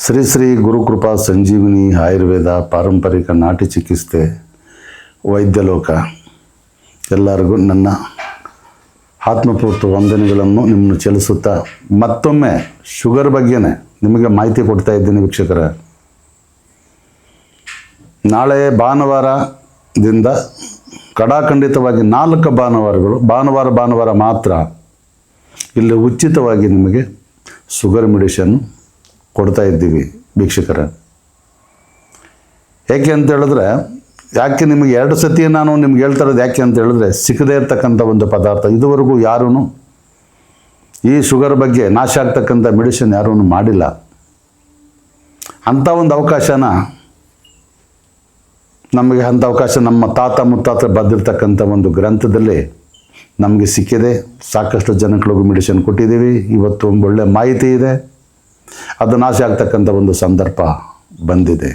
ಶ್ರೀ ಶ್ರೀ ಗುರುಕೃಪಾ ಸಂಜೀವಿನಿ ಆಯುರ್ವೇದ ಪಾರಂಪರಿಕ ನಾಟಿ ಚಿಕಿತ್ಸೆ ವೈದ್ಯಲೋಕ ಎಲ್ಲರಿಗೂ ನನ್ನ ಆತ್ಮಪೂರ್ತ ವಂದನೆಗಳನ್ನು ನಿಮ್ಮನ್ನು ಚಲಿಸುತ್ತಾ ಮತ್ತೊಮ್ಮೆ ಶುಗರ್ ಬಗ್ಗೆನೇ ನಿಮಗೆ ಮಾಹಿತಿ ಕೊಡ್ತಾ ಇದ್ದೀನಿ ವೀಕ್ಷಕರೇ. ನಾಳೆ ಭಾನುವಾರದಿಂದ ಕಡಾಖಂಡಿತವಾಗಿ 4 ಭಾನುವಾರಗಳು ಭಾನುವಾರ ಮಾತ್ರ ಇಲ್ಲಿ ಉಚಿತವಾಗಿ ನಿಮಗೆ ಶುಗರ್ ಮೆಡಿಷನ್ ಕೊಡ್ತಾ ಇದ್ದೀವಿ ವೀಕ್ಷಕರೇ. ಯಾಕೆ ಅಂತ ಹೇಳಿದ್ರೆ, ಯಾಕೆ ನಿಮಗೆ 2 ಸತಿ ನಾನು ನಿಮ್ಗೆ ಹೇಳ್ತಾ ಇರೋದು ಯಾಕೆ ಅಂತ ಹೇಳಿದ್ರೆ, ಸಿಕ್ಕದೇ ಇರ್ತಕ್ಕಂಥ ಒಂದು ಪದಾರ್ಥ ಇದುವರೆಗೂ ಯಾರೂ ಈ ಶುಗರ್ ಬಗ್ಗೆ ನಾಶ ಆಗ್ತಕ್ಕಂಥ ಮೆಡಿಸಿನ್ ಯಾರೂ ಮಾಡಿಲ್ಲ. ಅಂಥ ಒಂದು ಅವಕಾಶನ ನಮಗೆ ನಮ್ಮ ತಾತ ಮುತ್ತಾತ ಬರೆದಿರ್ತಕ್ಕಂಥ ಒಂದು ಗ್ರಂಥದಲ್ಲಿ ನಮಗೆ ಸಿಕ್ಕಿದೆ. ಸಾಕಷ್ಟು ಜನಗಳಿಗೂ ಮೆಡಿಸಿನ್ ಕೊಟ್ಟಿದ್ದೀವಿ. ಇವತ್ತು ಒಂದು ಒಳ್ಳೆಯ ಮಾಹಿತಿ ಇದೆ. ಅದು ನಾಶ ಆಗ್ತಕ್ಕಂಥ ಒಂದು ಸಂದರ್ಭ ಬಂದಿದೆ.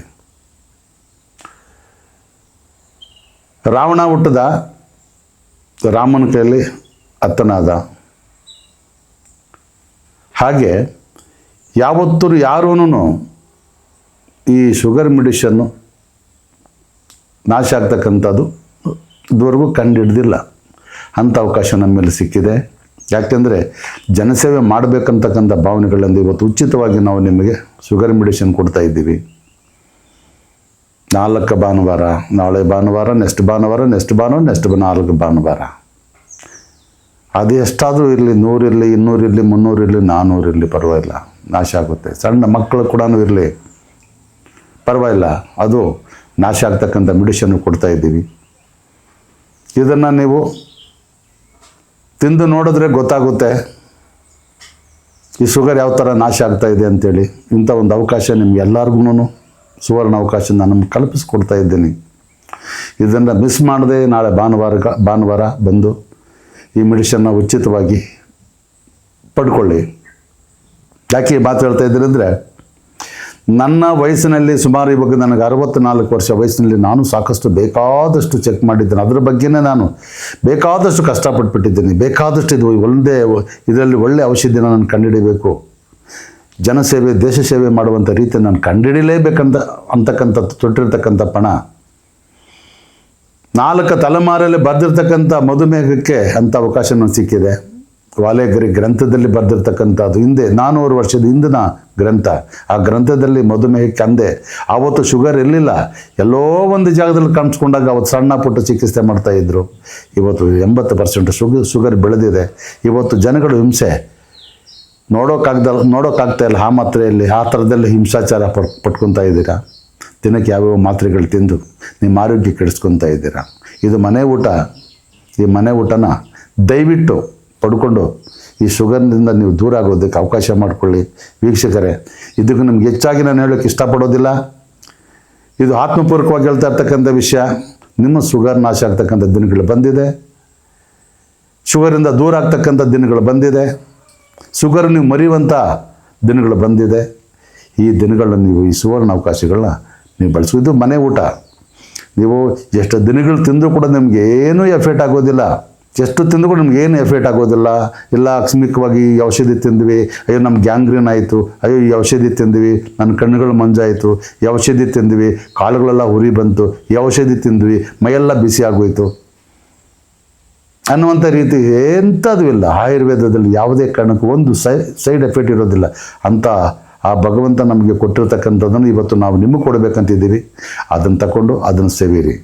ರಾವಣ ಹುಟ್ಟಿದ, ರಾಮನ ಕೈಯಲ್ಲಿ ಹತನಾದ. ಹಾಗೆ ಯಾವತ್ತೂ ಯಾರೂ ಈ ಶುಗರ್ ಮೆಡಿಷನ್ನು ನಾಶ ಆಗ್ತಕ್ಕಂಥದ್ದು ಇದುವರೆಗೂ ಕಂಡುಹಿಡ್ದಿಲ್ಲ. ಅಂಥ ಅವಕಾಶ ನಮ್ಮ ಮೇಲೆ ಸಿಕ್ಕಿದೆ. ಯಾಕೆಂದರೆ ಜನಸೇವೆ ಮಾಡಬೇಕಂತಕ್ಕಂಥ ಭಾವನೆಗಳಿಂದ ಇವತ್ತು ಉಚಿತವಾಗಿ ನಾವು ನಿಮಗೆ ಶುಗರ್ ಮೆಡಿಸಿನ್ ಕೊಡ್ತಾ ಇದ್ದೀವಿ. 4 ಭಾನುವಾರ, ನಾಳೆ ಭಾನುವಾರ, ನೆಕ್ಸ್ಟ್ ಭಾನುವಾರ, 4 ಭಾನುವಾರ. ಅದು ಎಷ್ಟಾದರೂ ಇರಲಿ, 100 ಇರಲಿ, 200 ಇರಲಿ, 300 ಇರಲಿ, 400 ಇರಲಿ, ಪರವಾಗಿಲ್ಲ, ನಾಶ ಆಗುತ್ತೆ. ಸಣ್ಣ ಮಕ್ಕಳು ಕೂಡ ಇರಲಿ, ಪರವಾಗಿಲ್ಲ, ಅದು ನಾಶ ಆಗ್ತಕ್ಕಂಥ ಮೆಡಿಷನ್ನು ಕೊಡ್ತಾ ಇದ್ದೀವಿ. ಇದನ್ನು ನೀವು ತಿಂದು ನೋಡಿದ್ರೆ ಗೊತ್ತಾಗುತ್ತೆ ಈ ಶುಗರ್ ಯಾವ ಥರ ನಾಶ ಆಗ್ತಾ ಇದೆ ಅಂತೇಳಿ. ಇಂಥ ಒಂದು ಅವಕಾಶ ನಿಮ್ಗೆ ಎಲ್ಲರಿಗೂ ಸುವರ್ಣ ಅವಕಾಶ ನಾನು ಕಲ್ಪಿಸ್ಕೊಡ್ತಾ ಇದ್ದೀನಿ. ಇದನ್ನು ಮಿಸ್ ಮಾಡದೆ ನಾಳೆ ಭಾನುವಾರ ಬಂದು ಈ ಮೆಡಿಷನ್ನ ಉಚಿತವಾಗಿ ಪಡ್ಕೊಳ್ಳಿ. ಯಾಕೆ ಈ ಮಾತು ಹೇಳ್ತಾ ಇದ್ದೀನಿ ಅಂದರೆ, ನನ್ನ ವಯಸ್ಸಿನಲ್ಲಿ ಸುಮಾರು ಇವಾಗ ನನಗೆ 64 ವರ್ಷ ವಯಸ್ಸಿನಲ್ಲಿ ನಾನು ಸಾಕಷ್ಟು ಬೇಕಾದಷ್ಟು ಚೆಕ್ ಮಾಡಿದ್ದೇನೆ. ಅದರ ಬಗ್ಗೆನೇ ನಾನು ಬೇಕಾದಷ್ಟು ಕಷ್ಟಪಟ್ಬಿಟ್ಟಿದ್ದೀನಿ. ಬೇಕಾದಷ್ಟು ಇದರಲ್ಲಿ ಒಳ್ಳೆಯ ಔಷಧಿನ ನಾನು ಕಂಡುಹಿಡಿಬೇಕು, ಜನಸೇವೆ ದೇಶ ಸೇವೆ ಮಾಡುವಂಥ ರೀತಿ ನಾನು ಅಂತಕ್ಕಂಥ ತೊಟ್ಟಿರ್ತಕ್ಕಂಥ ಪಣ 4 ತಲೆಮಾರಲ್ಲಿ ಬರೆದಿರ್ತಕ್ಕಂಥ ಮಧುಮೇಹಕ್ಕೆ ಅಂಥ ಅವಕಾಶ ನನಗೆ ಸಿಕ್ಕಿದೆ. ವಾಲೆಗರಿ ಗ್ರಂಥದಲ್ಲಿ ಬರೆದಿರ್ತಕ್ಕಂಥದ್ದು ಹಿಂದೆ 400 ವರ್ಷದ ಹಿಂದಿನ ಗ್ರಂಥ. ಆ ಗ್ರಂಥದಲ್ಲಿ ಮಧುಮೇಹಕ್ಕೆ ಅಂದೆ ಆವತ್ತು ಶುಗರ್ ಇರಲಿಲ್ಲ. ಎಲ್ಲೋ ಒಂದು ಜಾಗದಲ್ಲಿ ಕಾಣಿಸ್ಕೊಂಡಾಗ ಅವತ್ತು ಸಣ್ಣ ಪುಟ್ಟ ಚಿಕಿತ್ಸೆ ಮಾಡ್ತಾಯಿದ್ರು. ಇವತ್ತು 80% ಶುಗರ್ ಬೆಳೆದಿದೆ. ಇವತ್ತು ಜನಗಳು ಹಿಂಸೆ ನೋಡೋಕ್ಕಾಗ್ತಾ ಇಲ್ಲ. ಆ ಮಾತ್ರೆಯಲ್ಲಿ ಆ ಥರದಲ್ಲಿ ಹಿಂಸಾಚಾರ ಪಟ್ಕೊತಾ ಇದ್ದೀರಾ. ದಿನಕ್ಕೆ ಯಾವ್ಯಾವ ಮಾತ್ರೆಗಳು ತಿಂದು ನಿಮ್ಮ ಆರೋಗ್ಯ ಕೆಡಿಸ್ಕೊತಾ ಇದ್ದೀರಾ. ಇದು ಮನೆ ಊಟ. ಈ ಮನೆ ಊಟನ ದಯವಿಟ್ಟು ಪಡ್ಕೊಂಡು ಈ ಶುಗರ್ನಿಂದ ನೀವು ದೂರ ಆಗೋದಕ್ಕೆ ಅವಕಾಶ ಮಾಡಿಕೊಳ್ಳಿ ವೀಕ್ಷಕರೇ. ಇದಕ್ಕೆ ನಿಮ್ಗೆ ಹೆಚ್ಚಾಗಿ ನಾನು ಹೇಳೋಕ್ಕೆ ಇಷ್ಟಪಡೋದಿಲ್ಲ. ಇದು ಆತ್ಮಪೂರ್ವಕವಾಗಿ ಹೇಳ್ತಾ ಇರ್ತಕ್ಕಂಥ ವಿಷಯ. ನಿಮ್ಮ ಶುಗರ್ ನಾಶ ಆಗ್ತಕ್ಕಂಥ ದಿನಗಳು ಬಂದಿದೆ. ಶುಗರಿಂದ ದೂರ ಆಗ್ತಕ್ಕಂಥ ದಿನಗಳು ಬಂದಿದೆ. ಶುಗರ್ ನೀವು ಮರೆಯುವಂಥ ದಿನಗಳು ಬಂದಿದೆ. ಈ ದಿನಗಳನ್ನ ನೀವು ಈ ಸುವರ್ಣ ಅವಕಾಶಗಳನ್ನ ನೀವು ಬಳಸು. ಇದು ಮನೆ ಊಟ. ನೀವು ಎಷ್ಟು ದಿನಗಳು ತಿಂದರೂ ಕೂಡ ನಿಮ್ಗೆ ಏನೂ ಎಫೆಕ್ಟ್ ಆಗೋದಿಲ್ಲ. ಎಷ್ಟು ತಿಂದು ಕೂಡ ನಮ್ಗೆ ಏನು ಎಫೆಕ್ಟ್ ಆಗೋದಿಲ್ಲ. ಇಲ್ಲ ಆಕಸ್ಮಿಕವಾಗಿ ಈ ಔಷಧಿ ತಿಂದ್ವಿ, ಅಯ್ಯೋ ನಮ್ಗೆ ಗ್ಯಾಂಗ್ರೀನ್ ಆಯಿತು, ಅಯ್ಯೋ ಈ ಔಷಧಿ ತಿಂದ್ವಿ, ನನ್ನ ಕಣ್ಣುಗಳು ಮಂಜಾಯಿತು, ಈ ಔಷಧಿ ತಿಂದ್ವಿ, ಕಾಲುಗಳೆಲ್ಲ ಉರಿ ಬಂತು, ಈ ಔಷಧಿ ತಿಂದ್ವಿ, ಮೈಯೆಲ್ಲ ಬಿಸಿ ಆಗೋಯ್ತು ಅನ್ನುವಂಥ ರೀತಿ ಎಂಥದ್ದು ಇಲ್ಲ. ಆಯುರ್ವೇದದಲ್ಲಿ ಯಾವುದೇ ಕಾರಣಕ್ಕೂ ಒಂದು ಸೈಡ್ ಎಫೆಕ್ಟ್ ಇರೋದಿಲ್ಲ. ಅಂತ ಆ ಭಗವಂತ ನಮಗೆ ಕೊಟ್ಟಿರ್ತಕ್ಕಂಥದ್ದನ್ನು ಇವತ್ತು ನಾವು ನಿಮಗೆ ಕೊಡಬೇಕಂತಿದ್ದೀವಿ. ಅದನ್ನು ತಗೊಂಡು ಅದನ್ನು ಸೇವಿರಿ.